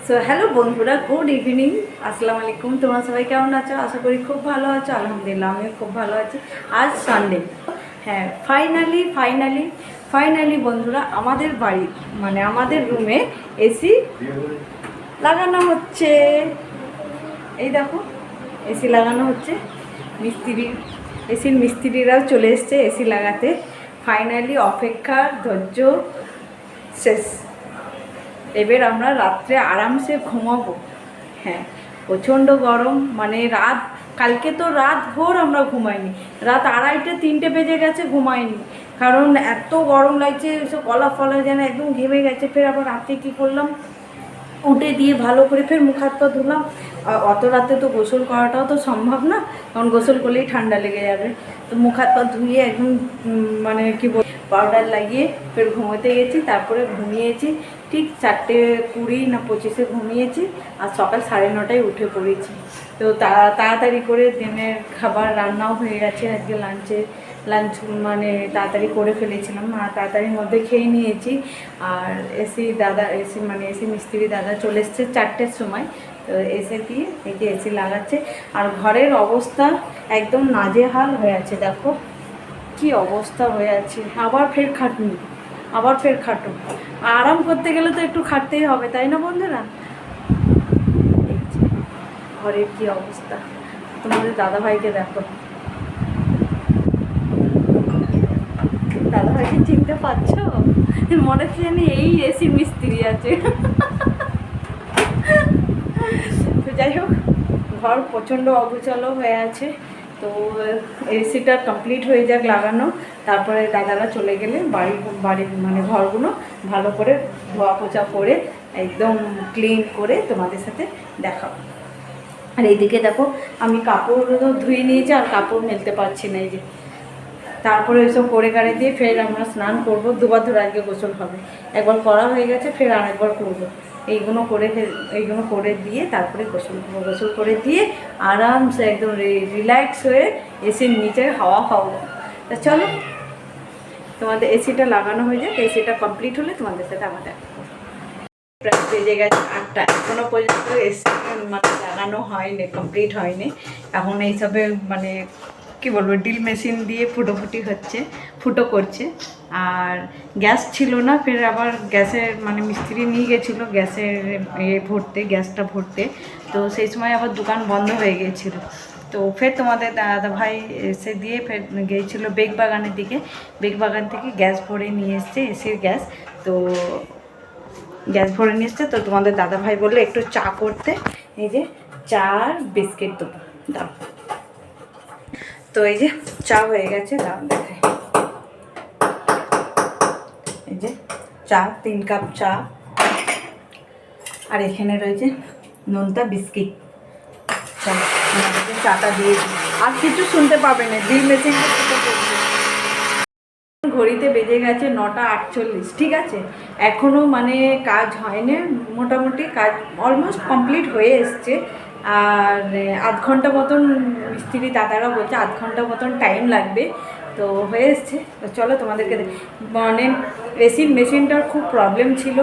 So hello বন্ধুরা, good evening, আসসালামু আলাইকুম। তোমরা সবাই কেমন আছো? আশা করি খুব ভালো আছো। আলহামদুলিল্লাহ আমিও খুব ভালো আছি। আজ সানডে, হ্যাঁ, ফাইনালি বন্ধুরা আমাদের বাড়ি মানে আমাদের রুমে এসি লাগানো হচ্ছে। এই দেখো, এসি লাগানো হচ্ছে। এসির মিস্ত্রিরাও চলে এসছে এসি লাগাতে। ফাইনালি অপেক্ষার ধৈর্য শেষ। এবার আমরা রাত্রে আরামসে ঘুমাবো। হ্যাঁ, প্রচণ্ড গরম, মানে কালকে তো রাত ভোর আমরা ঘুমাইনি। রাত 2:30-3টে বেজে গেছে, ঘুমাইনি। কারণ এত গরম লাগছে, সব গলা ফলা যেন একদম ঘেমে গেছে। ফের আবার রাতে কী করলাম, উঠে দিয়ে ভালো করে ফের মুখ হাত পা ধুলাম। অত রাতে তো গোসল করাটাও তো সম্ভব না, কারণ গোসল করলেই ঠান্ডা লেগে যাবে। তো মুখ হাত পা ধুয়ে একদম মানে কি বল, পাউডার লাগিয়ে ফের ঘুমোতে গেছি। তারপরে ঘুমিয়েছি ঠিক 4:20 না 25-এ ঘুমিয়েছি। আর সকাল 9:30টায় উঠে পড়েছি। তো তাড়াতাড়ি করে দিনের খাবার রান্নাও হয়ে গেছে। আজকে লাঞ্চ মানে তাড়াতাড়ি করে ফেলেছিলাম, আর তাড়াতাড়ির মধ্যে খেয়ে নিয়েছি। আর এসি মিস্ত্রি দাদা চলে এসছে 4টের সময়। তো এসে দিয়ে এই যে এসি লাগাচ্ছে। আর ঘরের অবস্থা একদম নাজেহাল হয়ে আছে। দেখো কি অবস্থা হয়ে আছে। আবার ফের খাটো। আরাম করতে গেলে তো একটু খাটতেই হবে, তাই না বন্ধুরা? ঘরের কি অবস্থা, তোমাদের দাদাভাইকে দেখো। দাদাভাইকে চিনতে পারছো? মনে হচ্ছে জানি এই এসি মিস্ত্রি আছে। তো যাই হোক, ঘর প্রচণ্ড অগোছালো হয়ে আছে। তো এসিটা কমপ্লিট হয়ে যাক লাগানো, তারপরে দাদারা চলে গেলে বাড়ি মানে ঘরগুলো ভালো করে ধোয়া পোছা করে একদম ক্লিন করে তোমাদের সাথে দেখাবো। আর এইদিকে দেখো, আমি কাপড় ধুয়ে নিয়েছি, আর কাপড় মেলতে পারছি না। এই যে তারপরে ওইসব করে গাড়ি দিয়ে ফের আমরা স্নান করবো। দুবার ধরে আজকে গোসল হবে। একবার করা হয়ে গেছে, ফের আরেকবার করবো। এইগুলো করে দিয়ে তারপরে গোসল করে দিয়ে আরামসে একদম রিল্যাক্স হয়ে এসির নিচে হাওয়া খাবো। তা চলো, তোমাদের এসিটা লাগানো হয়ে যাক। এসিটা কমপ্লিট হলে তোমাদের সাথে আমাদের প্রায় বেজে গেছে 8টা। এখনও পর্যন্ত এসি মানে লাগানো হয়নি, কমপ্লিট হয়নি। এখন এইসবে মানে কি বলবো, ড্রিল মেশিন দিয়ে ফুটো করছে। আর গ্যাস ছিল না, ফের আবার গ্যাসের মানে মিস্ত্রি নিয়ে গেছিলো গ্যাসের গ্যাসটা ভরতে। তো সেই সময় আবার দোকান বন্ধ হয়ে গিয়েছিলো। তো ফের তোমাদের দাদা ভাই এসে দিয়ে ফের গিয়েছিলো বেগবাগানের দিকে। বেগবাগান থেকে গ্যাস ভরে নিয়ে এসছে, এসির গ্যাস। তো গ্যাস ভরে নিয়ে এসছে। তো তোমাদের দাদা ভাই বললো একটু চা করতে। এই যে চা আর বিস্কিট দেবো, দাও। তো এই যে চা হয়ে গেছে, দাও দেখাই। এই যে চা, 3 কাপ চা। আর এখানে রয়েছে নোনতা বিস্কিট। চলো চাটা দিয়ে দিই। আর কিছু শুনতে পাবে না, ড্রিল মেশিন ঘড়িতে বেজে গেছে 9:48। ঠিক আছে, এখনও মানে কাজ হয়নি। মোটামুটি কাজ অলমোস্ট কমপ্লিট হয়ে এসছে। আর আধ ঘন্টা মতন মিস্ত্রি দাদারা বলছে আধ ঘন্টা মতন টাইম লাগবে। তো হয়ে এসছে। তো চলো তোমাদেরকে মানে এসির মেশিনটার খুব প্রবলেম ছিল,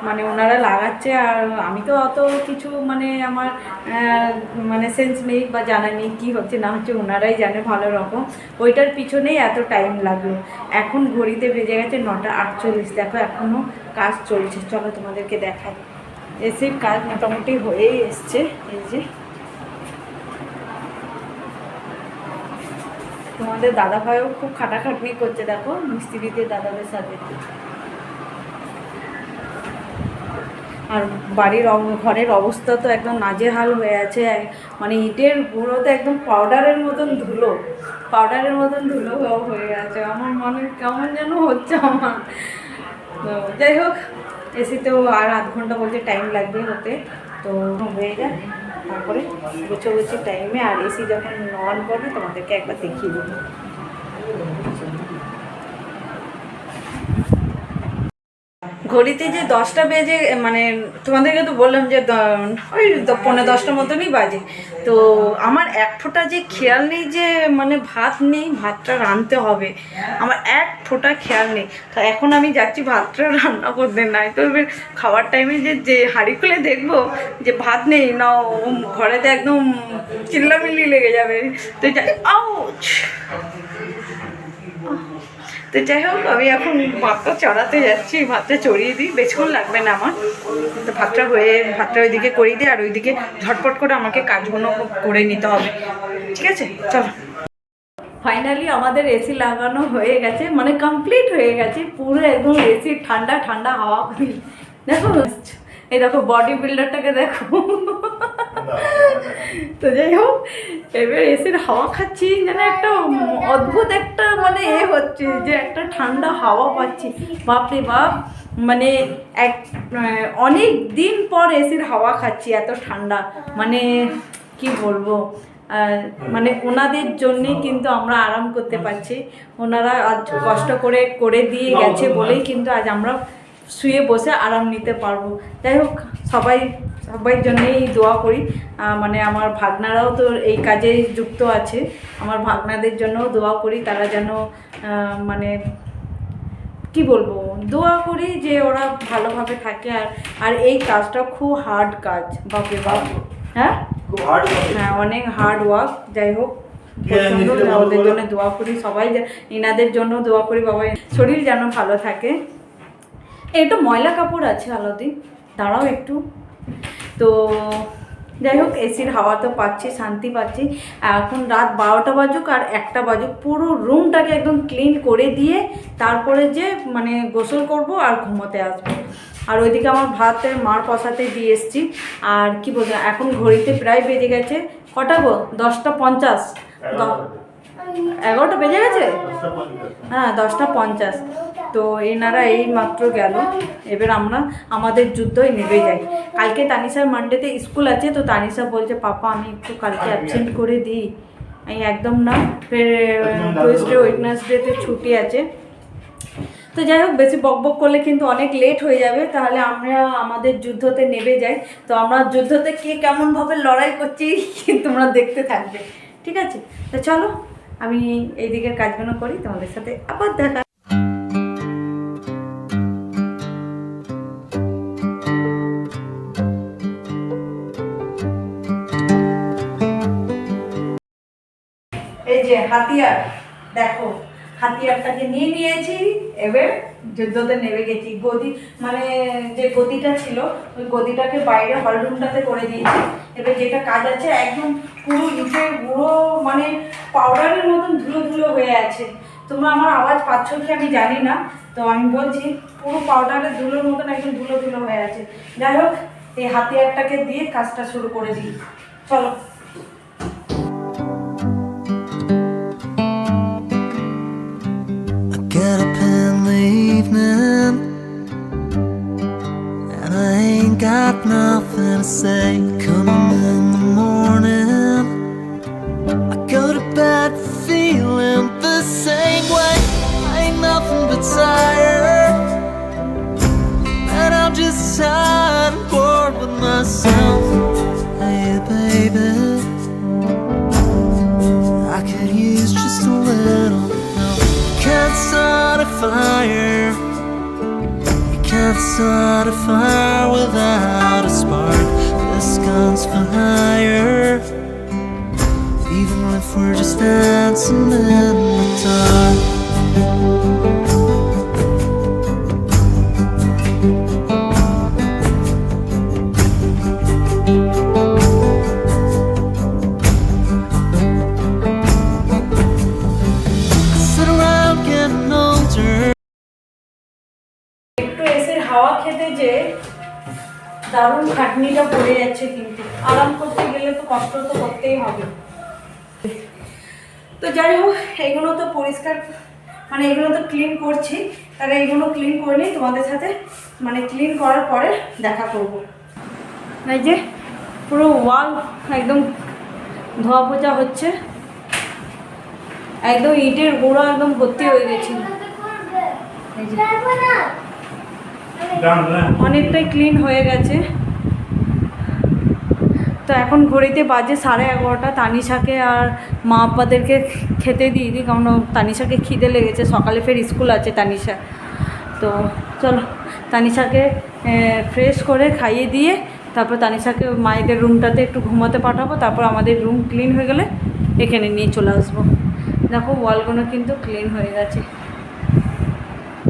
মানে ওনারা লাগাচ্ছে। আর আমি তো অত কিছু মানে আমার মানে সেন্স নেই বা জানা নেই কী হচ্ছে না হচ্ছে, ওনারাই জানে ভালো রকম। ওইটার পিছনেই এত টাইম লাগলো। এখন ঘড়িতে বেজে গেছে 9:48। দেখো এখনও কাজ চলছে। চলো তোমাদেরকে দেখাই। এসির কাজ মোটামুটি হয়েই এসছে। এই যে তোমাদের দাদা ভাইও খুব খাটাখাটনি করছে, দেখো মিস্ত্রিদের দাদাদের সাথে। আর ঘরের অবস্থা তো একদম নাজেহাল হয়ে আছে। মানে ইটের গুঁড়ো তো একদম পাউডারের মতন ধুলো হয়ে আছে। আমার মনে কেমন যেন হচ্ছে আমার। তো যাই হোক, এসিতেও আর আধ ঘন্টা বলছে টাইম লাগবে হতে। তো হয়ে যায়, তারপরে গোছাগুছি টাইমে। আর এসি যখন অন করবে তোমাদেরকে একবার দেখিয়ে দেবো। ঘড়িতে যে 10টা বেজে, মানে তোমাদেরকে তো বললাম যে ওই 9:45 মতনই বাজে। তো আমার এক ফোঁটা যে খেয়াল নেই যে মানে ভাত নেই, ভাতটা রাঁধতে হবে, আমার এক ফোঁটা খেয়াল নেই। তো এখন আমি যাচ্ছি ভাতটা রান্না করতে, নাই তো এবার খাওয়ার টাইমে যে হাঁড়ি খুলে দেখবো যে ভাত নেই না, ঘরেতে একদম চিল্লামিল্লি লেগে যাবে। তো আউচ। তো যাই হোক, আমি এখন ভাতটা চড়াতে যাচ্ছি, ভাতটা চড়িয়ে দিই, বেশিক্ষণ লাগবে না আমার। তো ভাতটা ওইদিকে করিয়ে দিই, আর ওইদিকে ঝটপট করে আমাকে কাজগুলো করে নিতে হবে। ঠিক আছে, চলো। ফাইনালি আমাদের এসি লাগানো হয়ে গেছে, মানে কমপ্লিট হয়ে গেছে পুরো, একদম এসি ঠান্ডা ঠান্ডা হাওয়া। দেখো, এই দেখো বডি বিল্ডারটাকে দেখো। তো যাই হোক, এবার এসির হাওয়া খাচ্ছি, যেন একটা অদ্ভুত একটা মানে হচ্ছে যে একটা ঠান্ডা হাওয়া পাচ্ছি। বাপরে বাপ, মানে অনেক দিন পর এসির হাওয়া খাচ্ছি, এত ঠান্ডা, মানে কি বলবো। মানে ওনাদের জন্যে কিন্তু আমরা আরাম করতে পারছি, ওনারা আজ কষ্ট করে দিয়ে গেছে বলেই কিন্তু আজ আমরা শুয়ে বসে আরাম নিতে পারবো। যাই হোক, সবাই জন্যেই দোয়া করি, মানে আমার ভাগনারাও তো এই কাজে যুক্ত আছে, আমার ভাগনাদের জন্যও দোয়া করি, তারা যেন মানে কি বলবো, দোয়া করি যে ওরা ভালোভাবে থাকে। আর এই কাজটা খুব হার্ড কাজ, বাপরে বাপ। হ্যাঁ, অনেক হার্ড ওয়ার্ক। যাই হোক, প্রচণ্ড ওদের জন্য দোয়া করি, সবাই এনাদের জন্য দোয়া করি, বাবা শরীর যেন ভালো থাকে। এটা ময়লা কাপড় আছে আলাদি, দাঁড়াও একটু। তো যাই হোক, এসির হাওয়া তো পাচ্ছি, শান্তি পাচ্ছি। এখন রাত 12টা বাজুক আর 1টা বাজুক, পুরো রুমটাকে একদম ক্লিন করে দিয়ে তারপরে যে মানে গোসল করব আর ঘুমোতে আসবো। আর ওইদিকে আমার ভাতের মার কষাতে দিয়ে এসছি। আর কি বলবো, এখন ঘড়িতে প্রায় বেজে গেছে কটা গো, 10:50। 11টা বেজে গেছে, হ্যাঁ 10:50। তো এনারা এই মাত্র গেল, এবার আমরা আমাদের যুদ্ধই নেমে যাই। কালকে তানিশার মানডেতে স্কুল আছে, তো তানিশা বলছে পাপা আমি একটু কালকে অ্যাবসেন্ট করে দিই। আমি একদম না, ফের টুইসডে ওয়েডনেসডেতে ছুটি আছে। তো যাই হোক, বেশি বকবক করলে কিন্তু অনেক লেট হয়ে যাবে, তাহলে আমরা আমাদের যুদ্ধতে নেমে যাই। তো আমরা যুদ্ধতে কে কেমনভাবে লড়াই করছি তোমরা দেখতে থাকবে, ঠিক আছে? তো চলো, আমি এই দিকের কাজগুলো করি, তোমাদের সাথে আবার দেখা। এই যে হাতিয়ার, দেখো হাতিয়ারটাকে নিয়ে নিয়েছি, এবার যুদ্ধতে নেমে গেছি। গদি মানে যে গদিটা ছিল, ওই গদিটাকে বাইরে হলরুমটাতে করে দিয়েছি। এবার যেটা কাজ আছে, একদম পুরো নিচের গুঁড়ো মানে পাউডারের মতন ধুলো ধুলো হয়ে আছে। তোমরা আমার আওয়াজ পাচ্ছ কি আমি জানি না, তো আমি বলছি পুরো পাউডারের ধুলোর মতন একদম ধুলো ধুলো হয়ে আছে। যাই হোক, এই হাতিয়ারটাকে দিয়ে কাজটা শুরু করে দিই, চলো। Get up in the evening and I ain't got nothing to say. Come in the morning, I go to bed feeling the same way. I ain't nothing but tired, and I'm just tired and bored with myself. Hey baby, I could use just a little. Can't start a fire. You can't start a fire without a spark. This gun's for hire, even if we're just dancing in the dark. হাওয়া খেতে যে দারুণ খাটনিটা পড়ে যাচ্ছে, কিন্তু আরাম করতে গেলে তো কষ্ট তো করতেই হবে। তো যাই হোক, এগুলো তো পরিষ্কার মানে এগুলো তো ক্লিন করছি, তাহলে এগুলো ক্লিন করে নিই, তোমাদের সাথে মানে ক্লিন করার পরে দেখা করব। এই যে পুরো ওয়াল একদম ধোয়া পোছা হচ্ছে, একদম ইটের গুঁড়ো একদম ভর্তি হয়ে গেছে। এই যে অনেকটাই ক্লিন হয়ে গেছে। তো এখন ঘড়িতে বাজে 11:30। তানিশাকে আর মা আব্বাদেরকে খেতে দিয়ে দিই, কারণ তানিশাকে খিদে লেগেছে, সকালে ফের স্কুল আছে তানিশা। তো চলো তানিশাকে ফ্রেশ করে খাইয়ে দিয়ে তারপর তানিশাকে মায়েদের রুমটাতে একটু ঘুমাতে পাঠাবো, তারপর আমাদের রুম ক্লিন হয়ে গেলে এখানে নিয়ে চলে আসবো। দেখো ওয়ালগুলো কিন্তু ক্লিন হয়ে গেছে,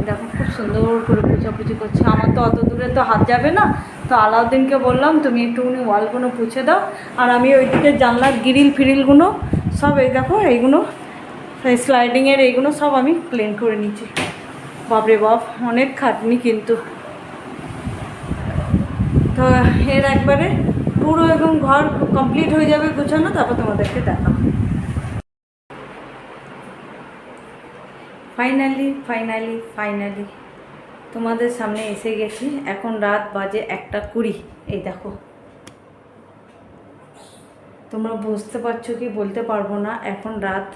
দেখো খুব সুন্দর করে পুছাপুছি করছে। আমার তো অত দূরে তো হাত যাবে না, তো আলাউদ্দিনকে বললাম তুমি একটুখানি ওয়ালগুলো পুছে দাও, আর আমি ওইদিকে জানলার গ্রিল ফিরিলগুলো সব এই দেখো এইগুলো স্লাইডিংয়ের এইগুলো সব আমি ক্লিন করে নিচ্ছি। বাপরে বাপ অনেক খাটনি কিন্তু। তো এর একবারে পুরো একদম ঘর কমপ্লিট হয়ে যাবে গোছানো, তারপর তোমাদেরকে দেখাবো। ফাইনালি তোমাদের সামনে এসে গেছি। এখন রাত বাজে 1:20। এই দেখো, তোমরা বুঝতে পারছো কি বলতে পারবো না। এখন রাত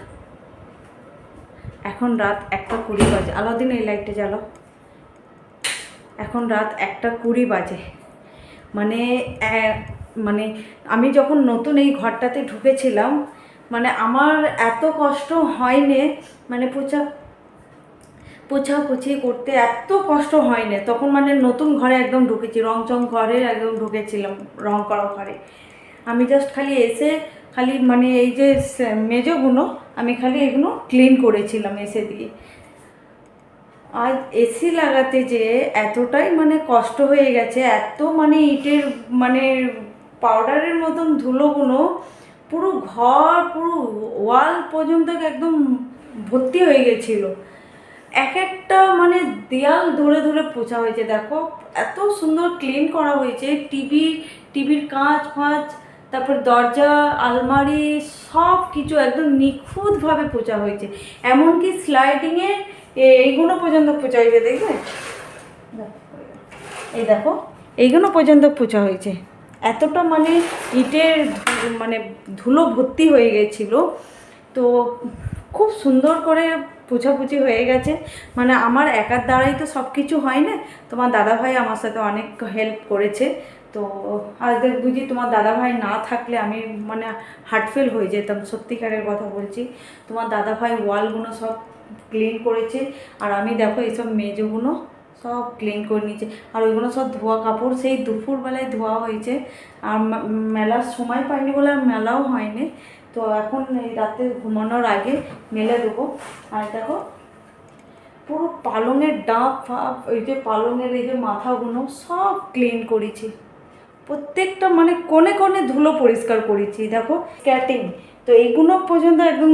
1:20 বাজে। আলাউদ্দিন এই লাইটটা জ্বালাও। এখন রাত 1:20 বাজে। মানে আমি যখন নতুন এই ঘরটাতে ঢুকেছিলাম, মানে আমার এত কষ্ট হয়নি, মানে পোছাপুছি করতে এত কষ্ট হয়নি তখন। মানে নতুন ঘরে একদম ঢুকেছি, রংচং ঘরে একদম ঢুকেছিলাম, রং করা ঘরে। আমি জাস্ট খালি এসে খালি মানে এই যে মেজোগুলো আমি খালি এগুলো ক্লিন করেছিলাম এসে দিয়ে। আর এসি লাগাতে যে এতটাই মানে কষ্ট হয়ে গেছে, এত মানে ইটের মানে পাউডারের মতন ধুলোগুলো পুরো ঘর পুরো ওয়াল পর্যন্ত একদম ভর্তি হয়ে গেছিলো। এক একটা মানে দেয়াল ধরে ধরে পোছা হয়েছে। দেখো এত সুন্দর ক্লিন করা হয়েছে। টিভির কাঁচ ফাঁচ, তারপর দরজা আলমারি সব কিছু একদম নিখুঁতভাবে পোছা হয়েছে। এমনকি স্লাইডিংয়ের এইগুলো পর্যন্ত পোছা হয়েছে, দেখবে এই দেখো এইগুলো পর্যন্ত পোছা হয়েছে। এতটা মানে ইটের মানে ধুলো ভর্তি হয়ে গেছিলো। তো খুব সুন্দর করে পোছাপুছি হয়ে গেছে। মানে আমার একার দ্বারাই তো সব কিছু হয় না, তোমার দাদাভাই আমার সাথে অনেক হেল্প করেছে। তো আজ বুঝি তোমার দাদাভাই না থাকলে আমি মানে হার্টফেল হয়ে যেতাম, সত্যিকারের কথা বলছি। তোমার দাদাভাই ওয়ালগুলো সব ক্লিন করেছে, আর আমি দেখো এইসব মেজগুলো সব ক্লিন করে নিয়েছে। আর ওইগুলো সব ধোয়া কাপড় সেই দুপুরবেলায় ধোয়া হয়েছে, আর মেলার সময় পাইনি বলে আর মেলাও হয়নি। তো এখন এই রাতে ঘুমানোর আগে মেলে দেবো। আর দেখো পুরো পালঙের ডাব ফাপ, এই যে পালঙের এই যে মাথাগুলো সব ক্লিন করেছি, প্রত্যেকটা মানে কোণে কোণে ধুলো পরিষ্কার করেছি। দেখো ক্যাটিং, তো এইগুলো পর্যন্ত একদম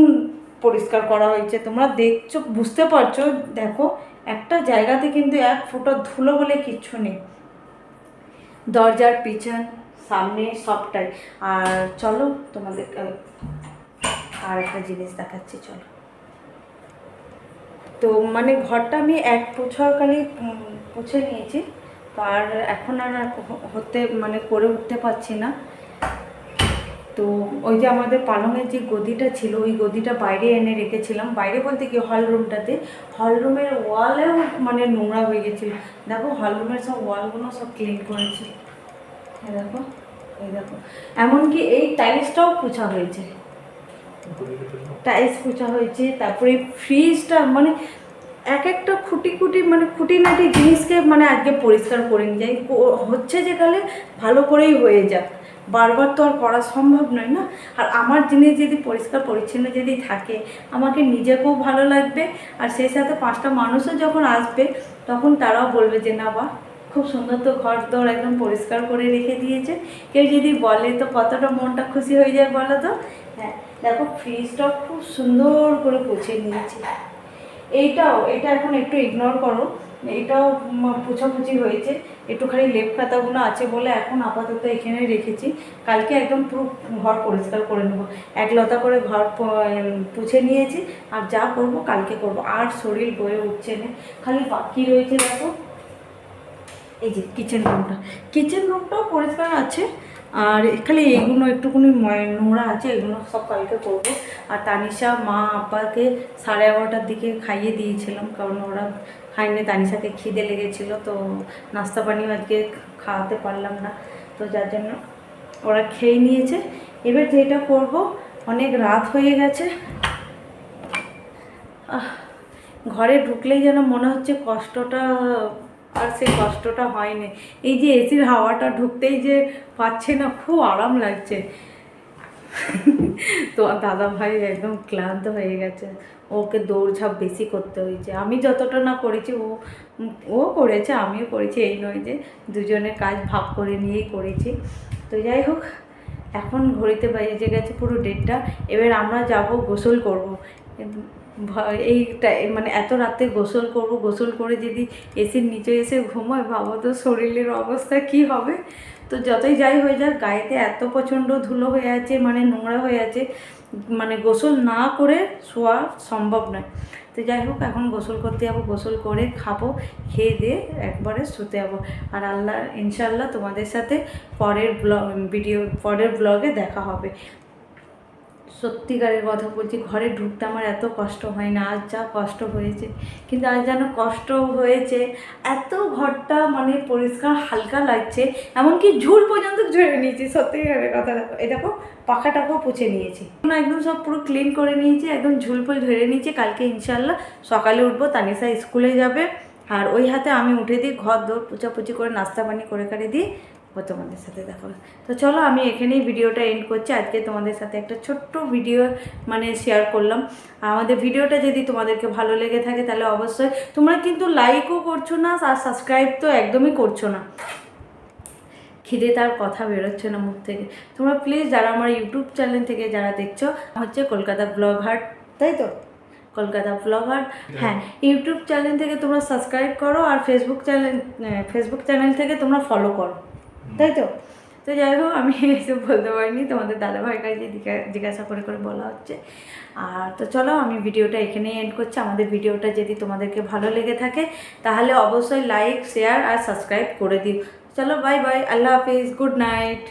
পরিষ্কার করা হয়েছে। তোমরা দেখছো, বুঝতে পারছো, দেখো একটা জায়গাতে কিন্তু এক ফোঁটা ধুলো বলে কিচ্ছু নেই, দরজার পিছন সামনে সবটাই। আর চলো তোমাদের আর একটা জিনিস দেখাচ্ছি, চলো। তো মানে ঘরটা আমি এক পোছাকালি পুছে নিয়েছি, তো আর এখন আর হতে মানে করে উঠতে পারছি না। তো ওই যে আমাদের পালঙের যে গদিটা ছিল, ওই গদিটা বাইরে এনে রেখেছিলাম। বাইরে বলতে কি হল রুমটাতে, হল রুমের ওয়ালেও মানে নোংরা হয়ে গেছিলো। দেখো হল রুমের সব ওয়ালগুলো সব ক্লিন করেছি। দেখো এই দেখো, এমনকি এই টাইলসটাও পোছা হয়েছে, টাইলস পোছা হয়েছে। তারপরে ফ্রিজটা মানে এক একটা খুঁটি মানে খুঁটিনাটি জিনিসকে মানে আজকে পরিষ্কার করে নিয়ে যাই। হচ্ছে যে কালে ভালো করেই হয়ে যাক, বারবার তো আর করা সম্ভব নয় না। আর আমার জিনিস যদি পরিষ্কার পরিচ্ছন্ন যদি থাকে, আমাকে নিজেকেও ভালো লাগবে, আর সেই সাথে 5টা মানুষও যখন আসবে তখন তারাও বলবে যে না বাহ খুব সুন্দর তো ঘর দর একদম পরিষ্কার করে রেখে দিয়েছে। কেউ যদি বলে তো কতটা মনটা খুশি হয়ে যায় বলো তো। হ্যাঁ দেখো ফ্রিজটা খুব সুন্দর করে পুছে নিয়েছি। এটা এখন একটু ইগনোর করো, এইটাও পোছাপুছি হয়েছে। একটুখানি লেপ খাতাগুলো আছে বলে এখন আপাতত এখানে রেখেছি। কালকে একদম পুরো ঘর পরিষ্কার করে নেবো, একলতা করে ঘর পুছে নিয়েছি। আর যা করবো কালকে করবো, আর শরীর বয়ে উঠছে না। খালি বাকি রয়েছে দেখো এই যে কিচেন রুমটাও পরিষ্কার আছে। আর খালি এইগুলো একটুখানি নোংরা আছে, এগুলো সব কালকে করবো। আর তানিশা মা আব্বাকে 11:30টার দিকে খাইয়ে দিয়েছিলাম, কারণ ওরা খাইনি। তানিশাকে খিদে লেগেছিলো, তো নাস্তা পানিও আজকে খাওয়াতে পারলাম না, তো যার জন্য ওরা খেয়ে নিয়েছে। এবার যেটা করব, অনেক রাত হয়ে গেছে, ঘরে ঢুকলেই যেন মনে হচ্ছে কষ্টটা আর সেই কষ্টটা হয়নি। এই যে এসির হাওয়াটা ঢুকতেই যে পাচ্ছে না, খুব আরাম লাগছে। তো দাদা ভাই একদম ক্লান্ত হয়ে গেছে, ওকে দৌড়ঝাঁপ বেশি করতে হয়েছে। আমি যতটা না করেছি ও করেছে, আমিও করেছি, এই নয় যে দুজনের কাজ ভাগ করে নিয়েই করেছি। তো যাই হোক, এখন ঘড়িতে বেজে গেছে পুরো 1:30টা। এবার আমরা যাব গোসল করব। এইটা মানে এত রাতে গোসল করব, গোসল করে যদি এসির নিচে এসে ঘুমোয়, ভাবো তো শরীরের অবস্থা কি হবে। তো যতই যাই হয়ে যাক, গায়েতে এত প্রচণ্ড ধুলো হয়ে আছে, মানে নোংরা হয়ে আছে, মানে গোসল না করে শোয়া সম্ভব নয়। তো যাই হোক, এখন গোসল করতে যাবো, গোসল করে খাবো, খেয়ে দিয়ে একবারে শুতে যাবো। আর আল্লাহ ইনশাল্লাহ তোমাদের সাথে পরের ব্লগে দেখা হবে। সত্যিকারের কথা বলছি, ঘরে ঢুকতে আমার এত কষ্ট হয় না, আজ যা কষ্ট হয়েছে। কিন্তু আজ যেন কষ্ট হয়েছে, এত ঘরটা মানে পরিষ্কার হালকা লাগছে, এমনকি ঝুল পর্যন্ত ঝরে নিয়েছি। সত্যিকারের কথা দেখো, এই দেখো পাখাটাকেও পুছে নিয়েছি, একদম সব পুরো ক্লিন করে নিয়েছি, একদম ঝুলফুল ঝরে নিয়েছি। কালকে ইনশাল্লাহ সকালে উঠবো, তানিশা স্কুলে যাবে, আর ওই হাতে আমি উঠে দিই, ঘর দৌড় পুচাপুচি করে নাস্তা পানি করে দিই, তোমাদের সাথে দেখা হবে। তো চলো, আমি এখানেই ভিডিওটা এন্ড করছি। আজকে তোমাদের সাথে একটা ছোট্ট ভিডিও মানে শেয়ার করলাম। আমাদের ভিডিওটা যদি তোমাদেরকে ভালো লেগে থাকে, তাহলে অবশ্যই, তোমরা কিন্তু লাইকও করছো না আর সাবস্ক্রাইব তো একদমই করছো না, খিদে তার কথা বেরোচ্ছে না মুখ থেকে। তোমরা প্লিজ যারা আমার ইউটিউব চ্যানেল থেকে যারা দেখছো, হচ্ছে কলকাতা ব্লগ হাট, তাই তো, কলকাতা ব্লগ হাট, হ্যাঁ, ইউটিউব চ্যানেল থেকে তোমরা সাবস্ক্রাইব করো, আর ফেসবুক চ্যানেল থেকে তোমরা ফলো করো, তাই তো। তো যাই হোক, আমি এসব বলতে পারিনি, তোমাদের দাদাভাইয়ের কাছে জিজ্ঞাসা করে বলা হচ্ছে। আর তো চলো, আমি ভিডিওটা এখানেই এন্ড করছি। আমাদের ভিডিওটা যদি তোমাদেরকে ভালো লেগে থাকে, তাহলে অবশ্যই লাইক, শেয়ার আর সাবস্ক্রাইব করে দিও। চলো, বাই বাই, আল্লাহ হাফিজ, গুড নাইট।